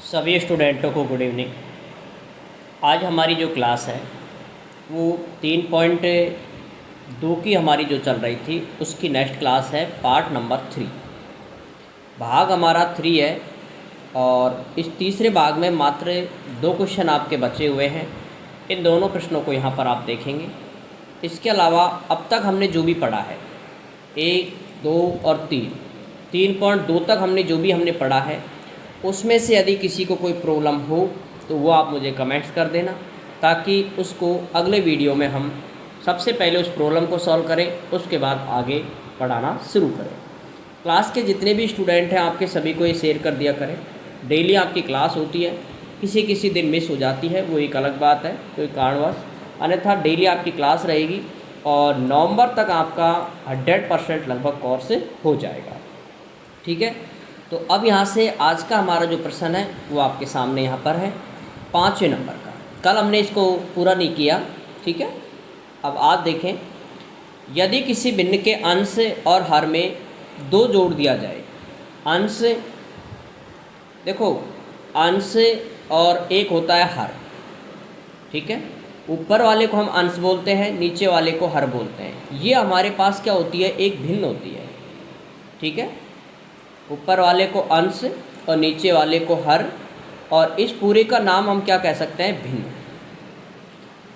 सभी स्टूडेंटों को good evening. आज हमारी जो क्लास है वो 3.2 की हमारी जो चल रही थी उसकी नेक्स्ट क्लास है, पार्ट नंबर 3। भाग हमारा 3 है और इस तीसरे भाग में मात्र 2 क्वेश्चन आपके बचे हुए हैं। इन दोनों प्रश्नों को यहाँ पर आप देखेंगे। इसके अलावा अब तक हमने जो भी पढ़ा है 1, 2 और 3.2 तक हमने पढ़ा है, उसमें से यदि किसी को कोई प्रॉब्लम हो तो वो आप मुझे कमेंट्स कर देना, ताकि उसको अगले वीडियो में हम सबसे पहले उस प्रॉब्लम को सॉल्व करें, उसके बाद आगे पढ़ाना शुरू करें। क्लास के जितने भी स्टूडेंट हैं आपके सभी को ये शेयर कर दिया करें। डेली आपकी क्लास होती है, किसी दिन मिस हो जाती है, वो एक अलग बात है, कोई कारणवश, अन्यथा डेली आपकी क्लास रहेगी और नवंबर तक आपका 100% लगभग कोर्स हो जाएगा। ठीक है, तो अब यहाँ से आज का हमारा जो प्रश्न है वो आपके सामने यहाँ पर है, 5वें नंबर का। कल हमने इसको पूरा नहीं किया, ठीक है। अब आज देखें, यदि किसी भिन्न के अंश और हर में 2 जोड़ दिया जाए। अंश, देखो अंश और एक होता है हर, ठीक है। ऊपर वाले को हम अंश बोलते हैं, नीचे वाले को हर बोलते हैं। ये हमारे पास क्या होती है, एक भिन्न होती है, ठीक है। ऊपर वाले को अंश और नीचे वाले को हर, और इस पूरे का नाम हम क्या कह सकते हैं, भिन्न।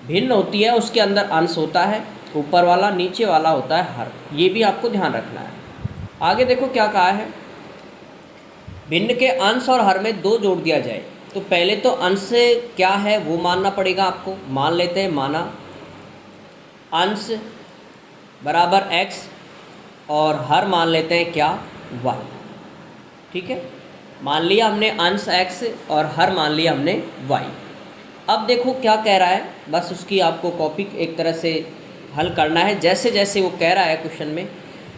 भिन्न होती है, उसके अंदर अंश होता है ऊपर वाला, नीचे वाला होता है हर। ये भी आपको ध्यान रखना है। आगे देखो क्या कहा है, भिन्न के अंश और हर में 2 जोड़ दिया जाए। तो पहले तो अंश क्या है वो मानना पड़ेगा आपको। मान लेते हैं, माना अंश बराबर x और हर मान लेते हैं क्या, y, ठीक है। मान लिया हमने अंश x और हर मान लिया हमने y। अब देखो क्या कह रहा है, बस उसकी आपको कॉपी एक तरह से हल करना है। जैसे जैसे वो कह रहा है क्वेश्चन में,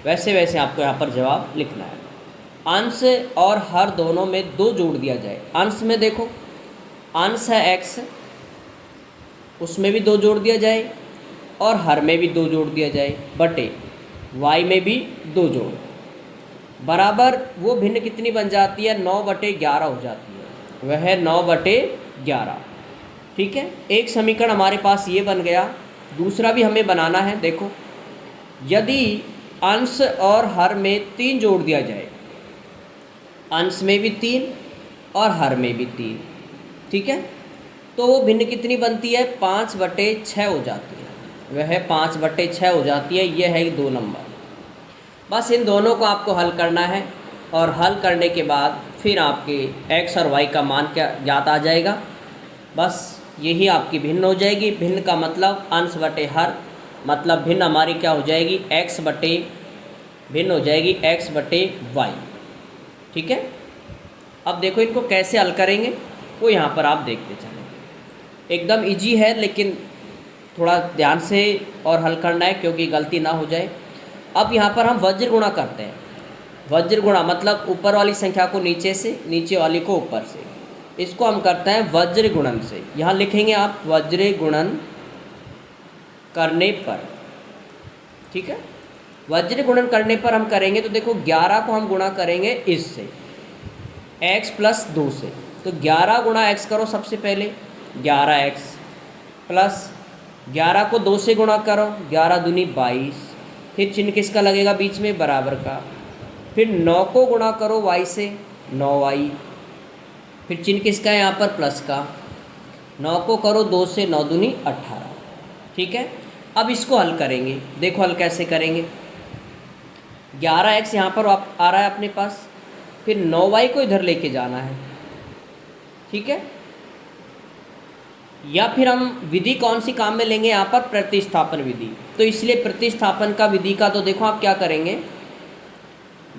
वैसे वैसे आपको यहाँ पर जवाब लिखना है। अंश और हर दोनों में 2 जोड़ दिया जाए। अंश में देखो अंश है x, उसमें भी 2 जोड़ दिया जाए, और हर में भी 2 जोड़ दिया जाए, बटे y में भी 2 जोड़, बराबर वो भिन्न कितनी बन जाती है, 9/11 हो जाती है। वह 9/11, ठीक है। एक समीकरण हमारे पास ये बन गया। दूसरा भी हमें बनाना है। देखो, यदि अंश और हर में 3 जोड़ दिया जाए, अंश में भी 3 और हर में भी 3, ठीक है, तो वो भिन्न कितनी बनती है, 5/6 हो जाती है। वह 5/6 हो जाती है। यह है 2 नंबर। बस इन दोनों को आपको हल करना है, और हल करने के बाद फिर आपके x और y का मान क्या ज्ञात आ जाएगा। बस यही आपकी भिन्न हो जाएगी। भिन्न का मतलब अंश बटे हर, मतलब भिन्न हमारी क्या हो जाएगी, भिन्न हो जाएगी x/y, ठीक है। अब देखो इनको कैसे हल करेंगे वो यहाँ पर आप देखते चलें। एकदम इजी है, लेकिन थोड़ा ध्यान से और हल करना है, क्योंकि गलती ना हो जाए। अब यहाँ पर हम वज्र गुणा करते हैं। वज्र गुणा मतलब ऊपर वाली संख्या को नीचे से, नीचे वाली को ऊपर से। इसको हम करते हैं वज्र गुणन से। यहाँ लिखेंगे आप वज्र गुणन करने पर, ठीक है। वज्र गुणन करने पर हम करेंगे तो देखो 11 को हम गुणा करेंगे इससे, x + 2 से। तो 11 गुणा x करो सबसे पहले, 11x प्लस 11 को 2 से गुणा करो, 11 दूनी 22, फिर चिन्ह किसका लगेगा बीच में, बराबर का। फिर 9 को गुणा करो y से, 9y, फिर चिन्ह किसका है यहाँ पर, प्लस का। 9 को करो 2 से, 9 दूनी 18, ठीक है। अब इसको हल करेंगे। देखो हल कैसे करेंगे, 11x यहाँ पर आ रहा है अपने पास, फिर 9y को इधर लेके जाना है, ठीक है। या फिर हम विधि कौन सी काम में लेंगे यहाँ पर, प्रतिस्थापन विधि। तो इसलिए प्रतिस्थापन का विधि का तो देखो आप क्या करेंगे,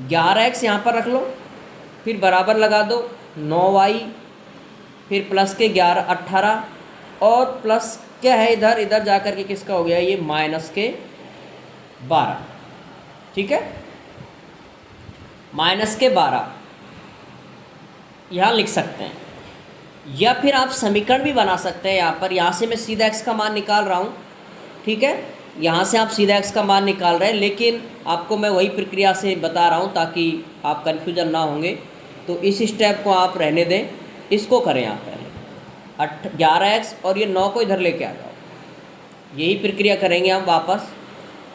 11x यहाँ पर रख लो, फिर बराबर लगा दो 9y, फिर प्लस के 11 18, और प्लस क्या है इधर जा कर के किसका हो गया ये, -12, ठीक है। -12 यहाँ लिख सकते हैं। या फिर आप समीकरण भी बना सकते हैं। यहाँ से मैं सीधा x का मान निकाल रहा हूँ, ठीक है। यहाँ से आप सीधा x का मान निकाल रहे हैं, लेकिन आपको मैं वही प्रक्रिया से बता रहा हूँ ताकि आप कन्फ्यूजन ना होंगे। तो इस स्टेप को आप रहने दें इसको करें आप पहले 11x और ये 9 को इधर लेके आ जाओ, यही प्रक्रिया करेंगे हम वापस।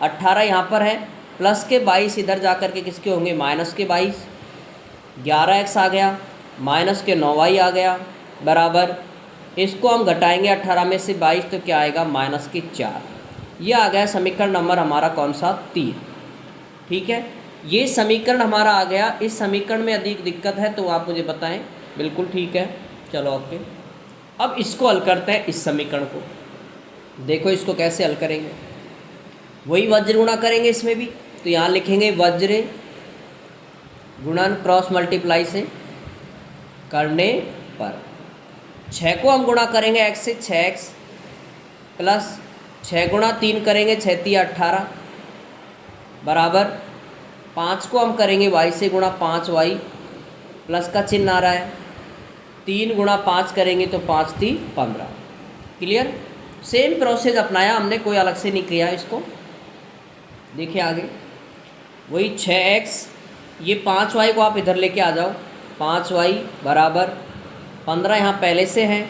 18 यहाँ पर है, प्लस के 22 इधर जा कर के किसके होंगे, माइनस के 22। 11x आ गया, माइनस के 9y आ गया, बराबर इसको हम घटाएंगे 18 में से 22 तो क्या आएगा, माइनस के 4। ये आ गया समीकरण नंबर हमारा कौन सा, 3। ठीक है, ये समीकरण हमारा आ गया। इस समीकरण में अधिक दिक्कत है तो आप मुझे बताएं। बिल्कुल ठीक है, चलो ओके। अब इसको हल करते हैं, इस समीकरण को। देखो इसको कैसे हल करेंगे, वही वज्र गुणा करेंगे इसमें भी। तो यहाँ लिखेंगे वज्र गुणन क्रॉस मल्टीप्लाई से करने पर 6 को हम गुणा करेंगे x से, 6x प्लस 6 गुणा 3 करेंगे, 6 3 18 बराबर 5 को हम करेंगे y से गुणा 5y, प्लस का चिन्ह आ रहा है। 3 गुणा 5 करेंगे तो 5 3 15। क्लियर, सेम प्रोसेस अपनाया हमने, कोई अलग से नहीं किया इसको। देखिए आगे वही 6x, ये 5y को आप इधर लेके आ जाओ, 5y बराबर 15 यहाँ पहले से है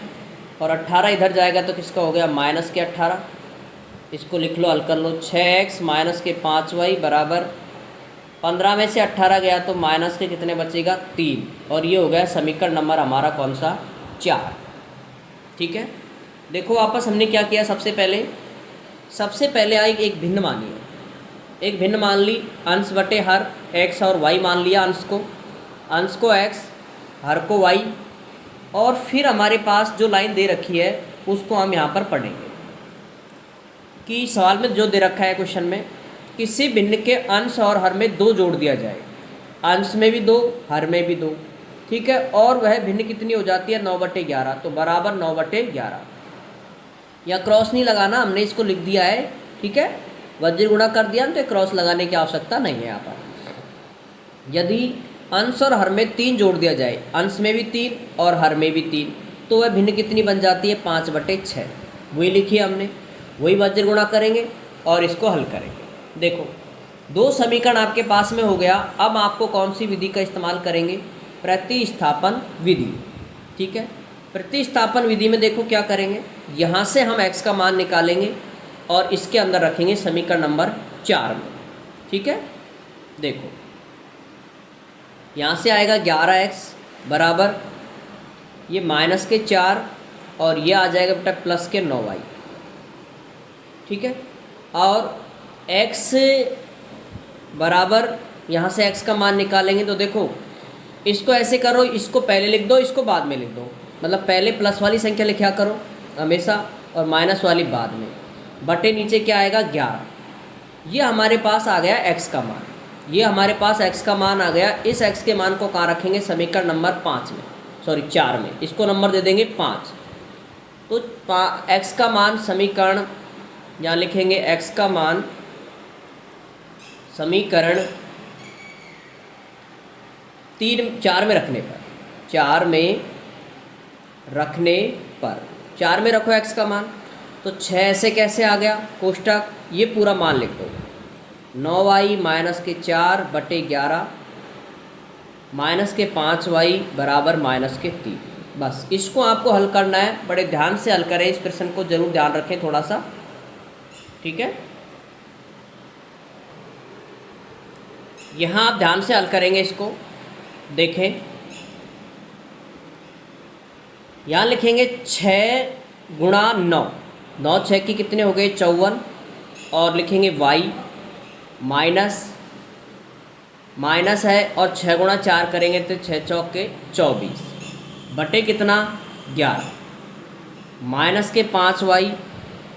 और 18 इधर जाएगा तो किसका हो गया, माइनस के 18। इसको लिख लो, हल कर लो। 6x माइनस के 5y बराबर 15 में से 18 गया तो माइनस के कितने बचेगा, 3। और ये हो गया समीकरण नंबर हमारा कौन सा, 4। ठीक है, देखो वापस हमने क्या किया। सबसे पहले आई एक भिन्न मानी है, एक भिन्न मान ली, अंश बटे हर x और y मान लिया। अंश को x, हर को y। और फिर हमारे पास जो लाइन दे रखी है उसको हम यहाँ पर पढ़ेंगे कि सवाल में जो दे रखा है क्वेश्चन में, किसी भिन्न के अंश और हर में 2 जोड़ दिया जाए, अंश में भी 2, हर में भी 2। ठीक है, और वह भिन्न कितनी हो जाती है, 9/11। तो बराबर 9/11। या क्रॉस नहीं लगाना, हमने इसको लिख दिया है। ठीक है, वज्र गुणा कर दिया तो क्रॉस लगाने की आवश्यकता नहीं है यहाँ पर। यदि अंश और हर में 3 जोड़ दिया जाए, अंश में भी 3 और हर में भी 3, तो वह भिन्न कितनी बन जाती है, 5/6। वही लिखी हमने, वही वज्र गुणा करेंगे और इसको हल करेंगे। देखो 2 समीकरण आपके पास में हो गया। अब आपको कौन सी विधि का इस्तेमाल करेंगे, प्रतिस्थापन विधि। ठीक है, प्रतिस्थापन विधि में देखो क्या करेंगे, यहाँ से हम x का मान निकालेंगे और इसके अंदर रखेंगे समीकरण नंबर 4 में। ठीक है, देखो यहाँ से आएगा 11x बराबर ये माइनस के 4 और ये आ जाएगा बेटा प्लस के 9y। ठीक है, और x बराबर यहाँ से x का मान निकालेंगे तो देखो इसको ऐसे करो, इसको पहले लिख दो, इसको बाद में लिख दो। मतलब पहले प्लस वाली संख्या लिखा करो हमेशा और माइनस वाली बाद में। बटे नीचे क्या आएगा, 11। ये हमारे पास आ गया x का मान, ये हमारे पास x का मान आ गया। इस x के मान को कहाँ रखेंगे, समीकरण नंबर 4 में। इसको नंबर दे देंगे 5। तो x का मान समीकरण, यहाँ लिखेंगे x का मान समीकरण 4 में रखने पर, 4 में रखो x का मान। तो 6 ऐसे कैसे आ गया, कोष्टक ये पूरा मान लिख दो, 9y माइनस के 4 बटे 11 माइनस के 5y बराबर माइनस के 3। बस इसको आपको हल करना है, बड़े ध्यान से हल करें, इस प्रश्न को जरूर ध्यान रखें थोड़ा सा। ठीक है, यहाँ आप ध्यान से हल करेंगे इसको। देखें यहाँ लिखेंगे 6 गुणा 9, 9 6 की कितने हो गए, 54। और लिखेंगे y माइनस है और 6 गुणा 4 करेंगे तो 6 चौक के 24 बटे कितना, 11 माइनस के 5y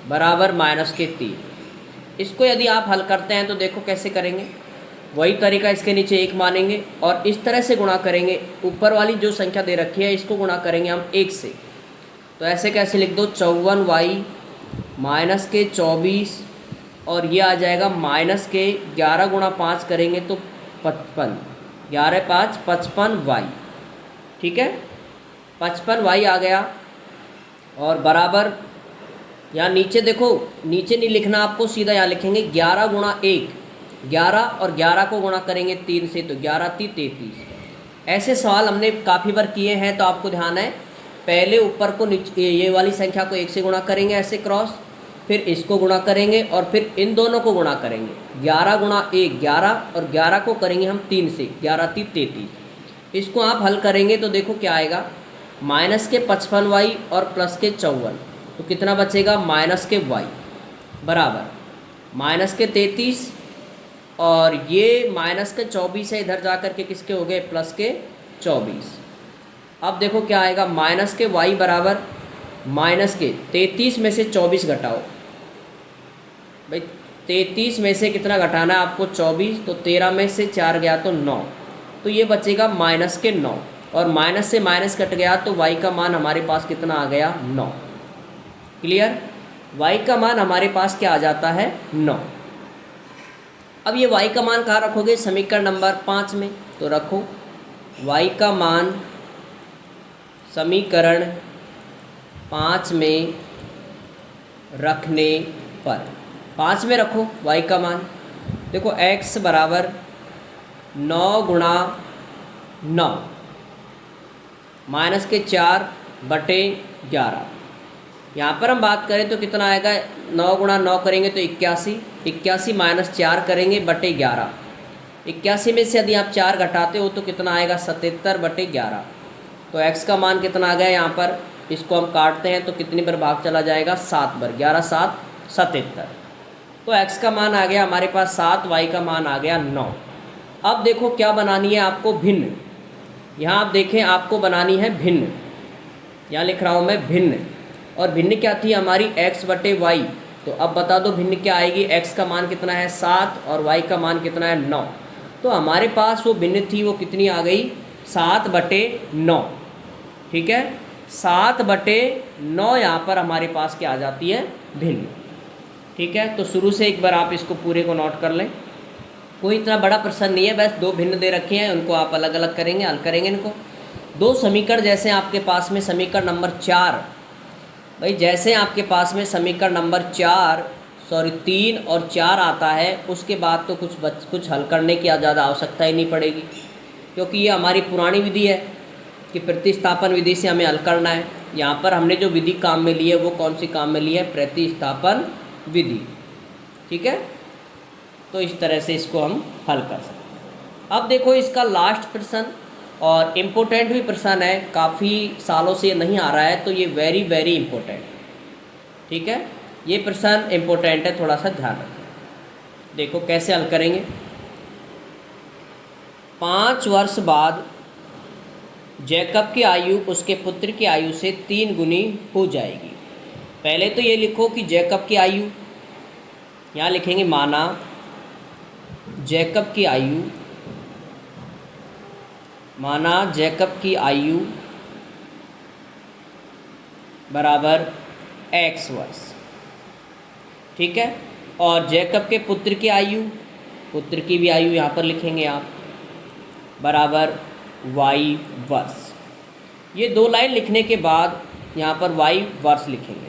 बराबर माइनस के 3। इसको यदि आप हल करते हैं तो देखो कैसे करेंगे, वही तरीका, इसके नीचे 1 मानेंगे और इस तरह से गुणा करेंगे। ऊपर वाली जो संख्या दे रखी है इसको गुणा करेंगे हम 1 से। तो ऐसे कैसे लिख दो, 54y माइनस के 24 और ये आ जाएगा माइनस के 11 गुणा 5 करेंगे तो 55, 11 5 55y। ठीक है, 55y आ गया और बराबर यहाँ नीचे देखो, नीचे नहीं लिखना आपको, सीधा यहाँ लिखेंगे 11 गुणा 1, 11 और 11 को गुणा करेंगे 3 से तो 11 3 33। ऐसे सवाल हमने काफ़ी बार किए हैं तो आपको ध्यान है पहले ऊपर को नीचे ये वाली संख्या को 1 से गुणा करेंगे ऐसे क्रॉस, फिर इसको गुणा करेंगे और फिर इन दोनों को गुणा करेंगे। 11 गुणा 1 11 और 11 को करेंगे हम 3 से, 11 3 33। इसको आप हल करेंगे तो देखो क्या आएगा, माइनस के 55y और प्लस के 54, तो कितना बचेगा माइनस के y बराबर माइनस के 33 और ये माइनस के 24 है, इधर जा कर के किसके हो गए प्लस के 24। अब देखो क्या आएगा, माइनस के y बराबर माइनस के 33 में से 24 घटाओ। भाई 33 में से कितना घटाना है आपको 24, तो 13 में से 4 गया तो 9, तो ये बचेगा माइनस के 9 और माइनस से माइनस कट गया तो y का मान हमारे पास कितना आ गया 9। क्लियर, y का मान हमारे पास क्या आ जाता है 9। अब ये y का मान कहाँ रखोगे, समीकरण नंबर 5 में, तो रखो y का मान समीकरण 5 में रखने पर 5 में रखो y का मान। देखो x बराबर 9 गुणा 9 माइनस के 4 बटे 11। यहाँ पर हम बात करें तो कितना आएगा, 9 गुणा 9 करेंगे तो 81, 81 माइनस 4 करेंगे बटे 11। 81 में से यदि आप 4 घटाते हो तो कितना आएगा 77 बटे 11। तो x का मान कितना आ गया, यहाँ पर इसको हम काटते हैं तो कितनी बार भाग चला जाएगा 7 बार, 11 7 77। तो x का मान आ गया हमारे पास 7, y का मान आ गया 9। अब देखो क्या बनानी है आपको, भिन्न। यहाँ आप देखें आपको बनानी है भिन्न, यहाँ लिख रहा हूँ मैं भिन्न। और भिन्न क्या थी हमारी x बटे y, तो अब बता दो भिन्न क्या आएगी, x का मान कितना है 7 और y का मान कितना है 9। तो हमारे पास वो भिन्न थी वो कितनी आ गई 7 बटे 9। ठीक है, 7 बटे 9 यहाँ पर हमारे पास क्या आ जाती है भिन्न। ठीक है, तो शुरू से एक बार आप इसको पूरे को नोट कर लें, कोई इतना बड़ा प्रश्न नहीं है, बस 2 भिन्न दे रखे हैं, उनको आप अलग अलग करेंगे, हल करेंगे इनको। 2 समीकरण जैसे आपके पास में समीकरण नंबर 4, भाई जैसे आपके पास में समीकरण नंबर 3 और 4 आता है, उसके बाद तो कुछ हल करने की ज़्यादा आवश्यकता ही नहीं पड़ेगी, क्योंकि ये हमारी पुरानी विधि है कि प्रतिस्थापन विधि से हमें हल करना है। यहाँ पर हमने जो विधि काम में ली है वो कौन सी काम में ली है, प्रतिस्थापन विधि। ठीक है, तो इस तरह से इसको हम हल कर सकते हैं। अब देखो इसका लास्ट प्रश्न और इम्पोर्टेंट भी प्रश्न है, काफ़ी सालों से नहीं आ रहा है, तो ये वेरी वेरी इम्पोर्टेंट। ठीक है, ये प्रश्न इम्पोर्टेंट है, थोड़ा सा ध्यान रखें। देखो कैसे हल करेंगे। 5 वर्ष बाद जैकब की आयु उसके पुत्र की आयु से 3 गुनी हो जाएगी। पहले तो ये लिखो कि जैकब की आयु, यहाँ लिखेंगे माना जैकब की आयु, माना जैकब की आयु बराबर x वर्ष। ठीक है, और जैकब के पुत्र की आयु, पुत्र की भी आयु यहाँ पर लिखेंगे आप, बराबर y वर्ष। ये 2 लाइन लिखने के बाद यहाँ पर y वर्ष लिखेंगे।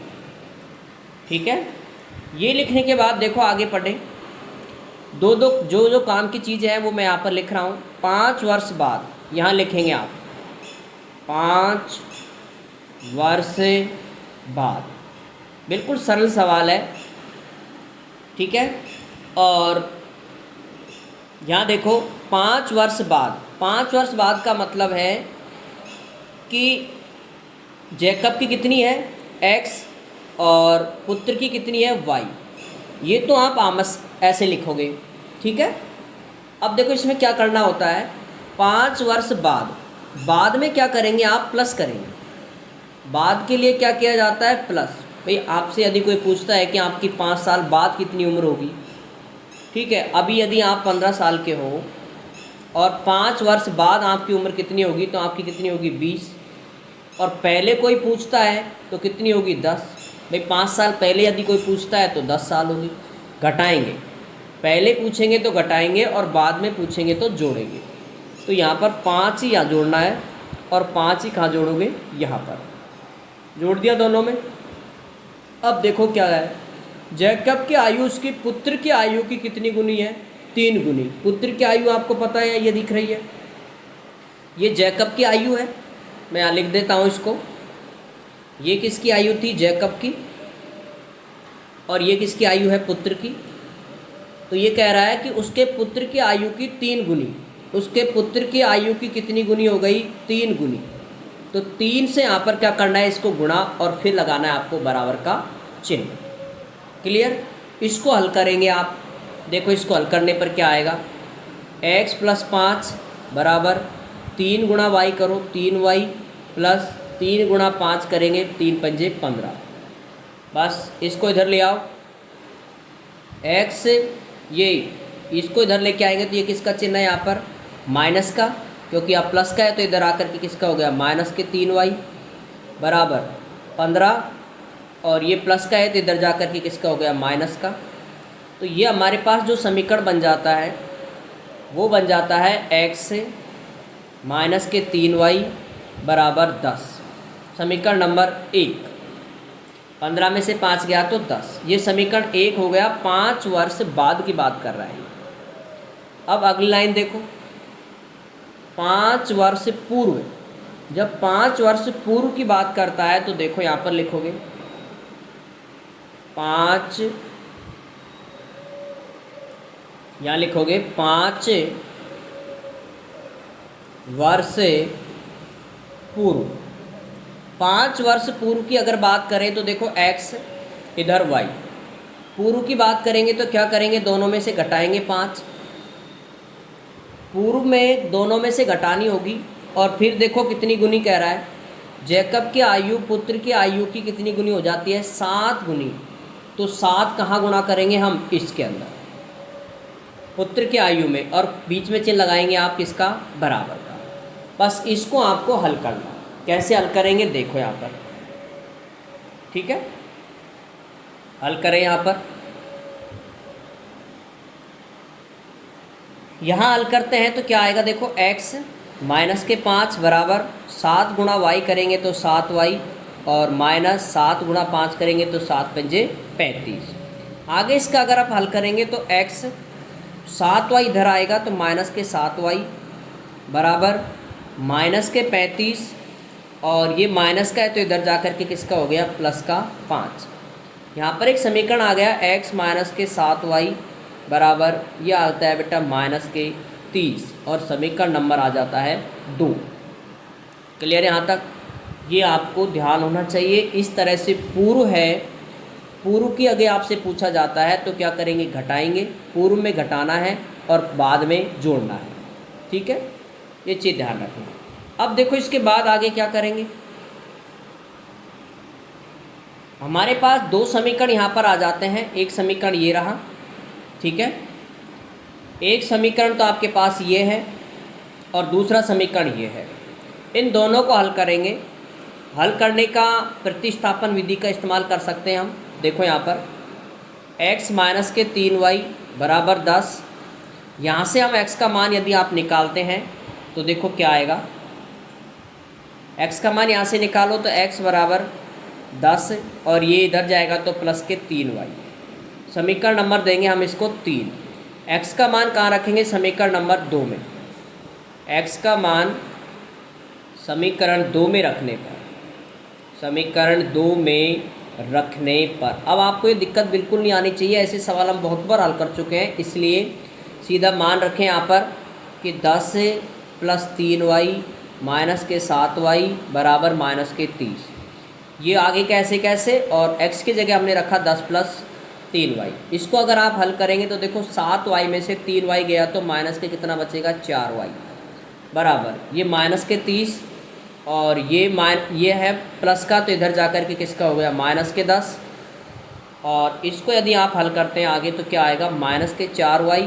ठीक है, ये लिखने के बाद देखो आगे पढ़ें, जो काम की चीज़ें हैं वो मैं यहाँ पर लिख रहा हूँ। 5 वर्ष बाद यहाँ लिखेंगे आप 5 वर्ष बाद, बिल्कुल सरल सवाल है। ठीक है, और यहाँ देखो 5 वर्ष बाद, 5 वर्ष बाद का मतलब है कि जैकब की कितनी है x और पुत्र की कितनी है y, ये तो आप आमस ऐसे लिखोगे। ठीक है, अब देखो इसमें क्या करना होता है, 5 वर्ष बाद में क्या करेंगे आप, प्लस करेंगे। बाद के लिए क्या किया जाता है, प्लस। भाई आपसे यदि कोई पूछता है कि आपकी 5 साल बाद कितनी उम्र होगी, ठीक है, अभी यदि आप 15 साल के हो और 5 वर्ष बाद आपकी उम्र कितनी होगी, तो आपकी कितनी होगी 20, और पहले कोई पूछता है तो कितनी होगी 10। भाई 5 साल पहले यदि कोई पूछता है तो 10 साल होगी। घटाएंगे, पहले पूछेंगे तो घटाएंगे और बाद में पूछेंगे तो जोड़ेंगे। तो यहाँ पर 5 ही यहाँ जोड़ना है और 5 ही कहाँ जोड़ोगे, यहाँ पर जोड़ दिया दोनों में। अब देखो क्या है, जैकब की आयु उसकी पुत्र की आयु की कितनी गुनी है, 3 गुनी। पुत्र की आयु आपको पता है, ये दिख रही है, ये जैकब की आयु है। मैं यहाँ लिख देता हूँ इसको, ये किसकी आयु थी? जैकब की। और ये किसकी आयु है? पुत्र की। तो ये कह रहा है कि उसके पुत्र की आयु की 3 गुनी। उसके पुत्र की आयु की कितनी गुनी हो गई? 3 गुनी। तो 3 से यहाँ पर क्या करना है? इसको गुणा और फिर लगाना है आपको बराबर का चिन्ह। क्लियर? इसको हल करेंगे आप। देखो इसको हल करने पर क्या आएगा? x + 5 बराबर 3 गुणा y करो, 3y प्लस 3 गुणा 5 करेंगे, 3 पंजे 15। बस इसको इधर ले आओ। x ये इसको इधर लेके आएंगे तो ये किसका चिन्ह है? यहाँ पर माइनस का, क्योंकि आप प्लस का है तो इधर आकर के किसका हो गया? माइनस के 3y बराबर 15। और ये प्लस का है तो इधर जा कर के किसका हो गया? माइनस का। तो ये हमारे पास जो समीकरण बन जाता है वो बन जाता है x माइनस के 3y बराबर 10। समीकरण नंबर 1। 15 में से 5 गया तो 10। ये समीकरण 1 हो गया। 5 वर्ष बाद की बात कर रहा है। अब अगली लाइन देखो, 5 वर्ष पूर्व। जब 5 वर्ष पूर्व की बात करता है तो देखो यहाँ पर लिखोगे 5, यहाँ लिखोगे 5 वर्ष पूर्व। 5 वर्ष पूर्व की अगर बात करें तो देखो x इधर y। पूर्व की बात करेंगे तो क्या करेंगे? दोनों में से घटाएंगे 5। पूर्व में दोनों में से घटानी होगी। और फिर देखो कितनी गुनी कह रहा है? जैकब की आयु पुत्र की आयु की कितनी गुनी हो जाती है? 7 गुनी। तो 7 कहाँ गुणा करेंगे हम? इसके अंदर पुत्र की आयु में, और बीच में चिन्ह लगाएंगे आप किसका? बराबर का। बस इसको आपको हल करना। कैसे हल करेंगे? देखो यहाँ पर, ठीक है? हल करें यहाँ पर। यहाँ हल करते हैं तो क्या आएगा? देखो x माइनस के 5 बराबर 7 गुणा y करेंगे तो 7y, और माइनस 7 गुणा 5 करेंगे तो 7 पंजे 35। आगे इसका अगर आप हल करेंगे तो x 7y इधर आएगा तो माइनस के 7y बराबर माइनस के 35, और ये माइनस का है तो इधर जा कर के किसका हो गया? प्लस का 5। यहाँ पर एक समीकरण आ गया x माइनस के 7y बराबर, ये आता है बेटा माइनस के 30, और समीकरण नंबर आ जाता है 2। क्लियर? यहाँ तक ये आपको ध्यान होना चाहिए। इस तरह से पूर्व है, पूर्व की अगर आपसे पूछा जाता है तो क्या करेंगे? घटाएंगे। पूर्व में घटाना है और बाद में जोड़ना है, ठीक है? ये चीज़ ध्यान रखें। अब देखो इसके बाद आगे क्या करेंगे? हमारे पास 2 समीकरण यहाँ पर आ जाते हैं। एक समीकरण ये रहा, ठीक है? एक समीकरण तो आपके पास ये है और दूसरा समीकरण ये है। इन दोनों को हल करेंगे। हल करने का प्रतिस्थापन विधि का इस्तेमाल कर सकते हैं हम। देखो यहाँ पर x माइनस के 3y बराबर 10। यहाँ से हम x का मान यदि आप निकालते हैं तो देखो क्या आएगा? x का मान यहाँ से निकालो तो x बराबर 10, और ये इधर जाएगा तो प्लस के 3y। समीकरण नंबर देंगे हम इसको 3। x का मान कहाँ रखेंगे? समीकरण नंबर 2 में। x का मान समीकरण 2 में रखने पर, समीकरण 2 में रखने पर अब आपको ये दिक्कत बिल्कुल नहीं आनी चाहिए। ऐसे सवाल हम बहुत बार हल कर चुके हैं, इसलिए सीधा मान रखें यहाँ पर कि 10 + 3y माइनस के 7y बराबर माइनस के 30। ये आगे कैसे कैसे, और x की जगह हमने रखा 10 + 3y। इसको अगर आप हल करेंगे तो देखो 7y में से 3y गया तो माइनस के कितना बचेगा? 4y बराबर ये माइनस के 30, और ये है प्लस का तो इधर जाकर के किसका हो गया? माइनस के 10। और इसको यदि आप हल करते हैं आगे तो क्या आएगा? माइनस के 4y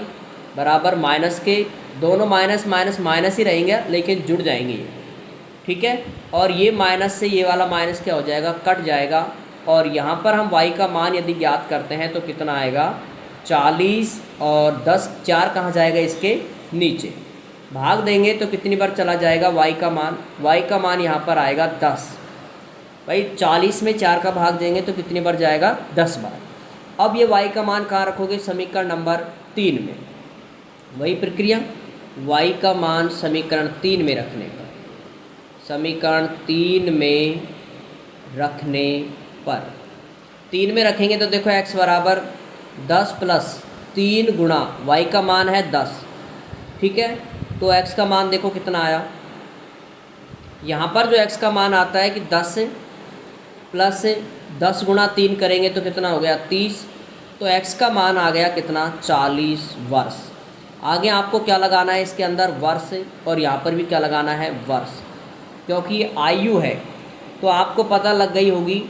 बराबर माइनस के, दोनों माइनस माइनस माइनस ही रहेंगे लेकिन जुड़ जाएंगे ये, ठीक है? और ये माइनस से ये वाला माइनस क्या हो जाएगा? कट जाएगा। और यहाँ पर हम y का मान यदि ज्ञात करते हैं तो कितना आएगा? 40, और 10 4 कहाँ जाएगा? इसके नीचे। भाग देंगे तो कितनी बार चला जाएगा y का मान? y का मान यहाँ पर आएगा 10। भाई 40 में 4 का भाग देंगे तो कितनी बार जाएगा? 10 बार। अब ये y का मान कहाँ रखोगे? समीकरण नंबर 3 में। वही प्रक्रिया, y का मान समीकरण 3 में रखने पर, समीकरण 3 में रखने पर। 3 में रखेंगे तो देखो x बराबर 10 प्लस 3 गुणा y का मान है 10, ठीक है। तो x का मान देखो कितना आया, यहाँ पर जो x का मान आता है कि 10 प्लस 10 गुणा 3 करेंगे तो कितना हो गया 30, तो x का मान आ गया कितना 40 वर्ष। आगे आपको क्या लगाना है इसके अंदर वर्ष, और यहाँ पर भी क्या लगाना है वर्ष, क्योंकि ये आयु है। तो आपको पता लग गई होगी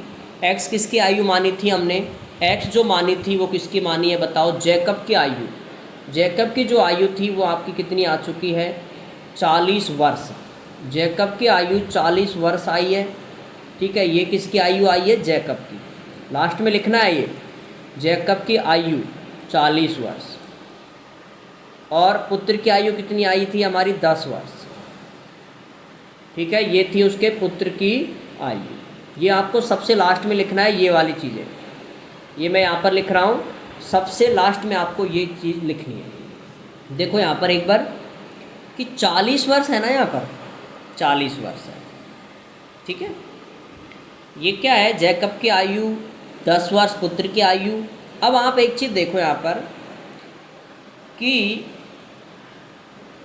x किसकी आयु मानी थी हमने, x जो मानी थी वो किसकी मानी है बताओ, जैकब की आयु। जैकब की जो आयु थी वो आपकी कितनी आ चुकी है 40 वर्ष। जैकब की आयु 40 वर्ष आई है, ठीक है। ये किसकी आयु आई है, जैकब की। लास्ट में लिखना है ये, जैकब की आयु 40 वर्ष, और पुत्र की आयु कितनी आई थी हमारी 10 वर्ष, ठीक है। ये थी उसके पुत्र की आयु। ये आपको सबसे लास्ट में लिखना है, ये वाली चीज़ें, ये मैं यहाँ पर लिख रहा हूँ, सबसे लास्ट में आपको ये चीज़ लिखनी है। देखो यहाँ पर एक बार कि 40 वर्ष है ना, यहाँ पर 40 वर्ष है, ठीक है। ये क्या है, जैकब की आयु 10 वर्ष, पुत्र की आयु। अब आप एक चीज़ देखो यहाँ पर कि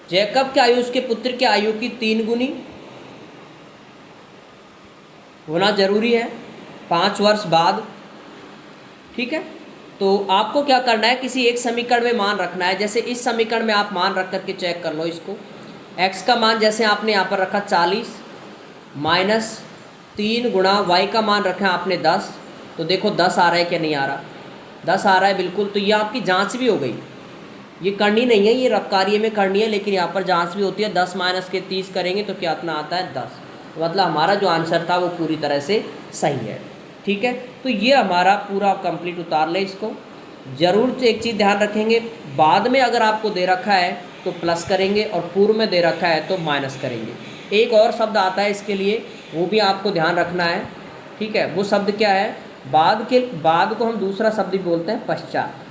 जैकब की आयु उसके पुत्र की आयु की 3 गुनी होना जरूरी है 5 वर्ष बाद, ठीक है। तो आपको क्या करना है, किसी एक समीकरण में मान रखना है। जैसे इस समीकरण में आप मान रख करके चेक कर लो इसको, x का मान जैसे आपने यहाँ पर रखा 40 माइनस 3 गुणा y का मान रखा आपने 10, तो देखो 10 आ रहा है क्या नहीं आ रहा, 10 आ रहा है बिल्कुल। तो ये आपकी जांच भी हो गई, ये करनी नहीं है, ये रफ कार्य में करनी है, लेकिन यहाँ पर जांच भी होती है। 10 माइनस के 30 करेंगे तो क्या इतना आता है 10, मतलब हमारा जो आंसर था वो पूरी तरह से सही है, ठीक है। तो ये हमारा पूरा कंप्लीट उतार ले इसको। ज़रूर से एक चीज़ ध्यान रखेंगे, बाद में अगर आपको दे रखा है तो प्लस करेंगे और पूर्व में दे रखा है तो माइनस करेंगे। एक और शब्द आता है इसके लिए, वो भी आपको ध्यान रखना है, ठीक है। वो शब्द क्या है, बाद को हम दूसरा शब्द भी बोलते हैं पश्चात।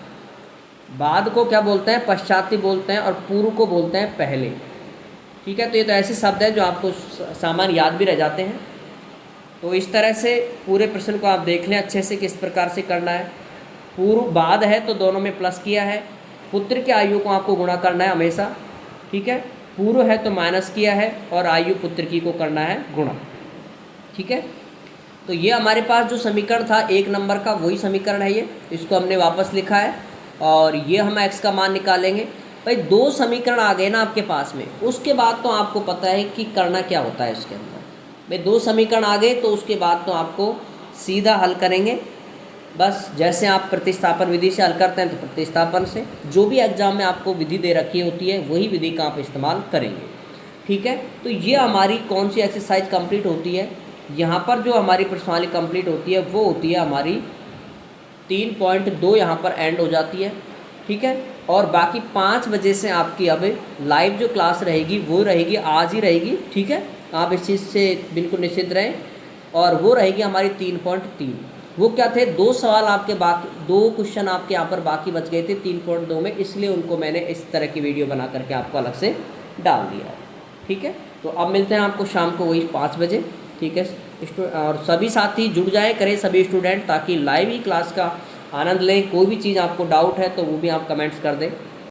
बाद को क्या बोलते हैं, पश्चात ही बोलते हैं, और पूर्व को बोलते हैं पहले, ठीक है। तो ये तो ऐसे शब्द हैं जो आपको सामान्य याद भी रह जाते हैं। तो इस तरह से पूरे प्रश्न को आप देख लें अच्छे से किस प्रकार से करना है। पूर्व बाद है तो दोनों में प्लस किया है, पुत्र की आयु को आपको गुणा करना है हमेशा, ठीक है। पूर्व है तो माइनस किया है, और आयु पुत्र की को करना है गुणा, ठीक है। तो ये हमारे पास जो समीकरण था 1 नंबर का, वही समीकरण है ये, इसको हमने वापस लिखा है, और ये हम x का मान निकालेंगे। भाई 2 समीकरण आ गए ना आपके पास में, उसके बाद तो आपको पता है कि करना क्या होता है इसके अंदर। भाई 2 समीकरण आ गए तो उसके बाद तो आपको सीधा हल करेंगे, बस जैसे आप प्रतिस्थापन विधि से हल करते हैं तो प्रतिस्थापन से, जो भी एग्जाम में आपको विधि दे रखी होती है वही विधि का आप इस्तेमाल करेंगे, ठीक है। तो ये हमारी कौन सी एक्सरसाइज कंप्लीट होती है, यहाँ पर जो हमारी प्रश्नावली कंप्लीट होती है वो होती है हमारी 3.2, यहाँ पर एंड हो जाती है, ठीक है। और बाकी 5 बजे से आपकी अब लाइव जो क्लास रहेगी वो रहेगी, आज ही रहेगी, ठीक है। आप इस चीज़ से बिल्कुल निश्चित रहें, और वो रहेगी हमारी 3.3। वो क्या थे, 2 सवाल आपके बाकी, 2 क्वेश्चन आपके यहाँ पर बाकी बच गए थे 3.2 में, इसलिए उनको मैंने इस तरह की वीडियो बना करके आपको अलग से डाल दिया है, ठीक है। तो अब मिलते हैं आपको शाम को वही 5 बजे, ठीक है। और सभी साथी जुड़ जाए करें, सभी स्टूडेंट, ताकि लाइव ही क्लास का आनंद लें। कोई भी चीज़ आपको डाउट है तो वो भी आप कमेंट्स कर दें।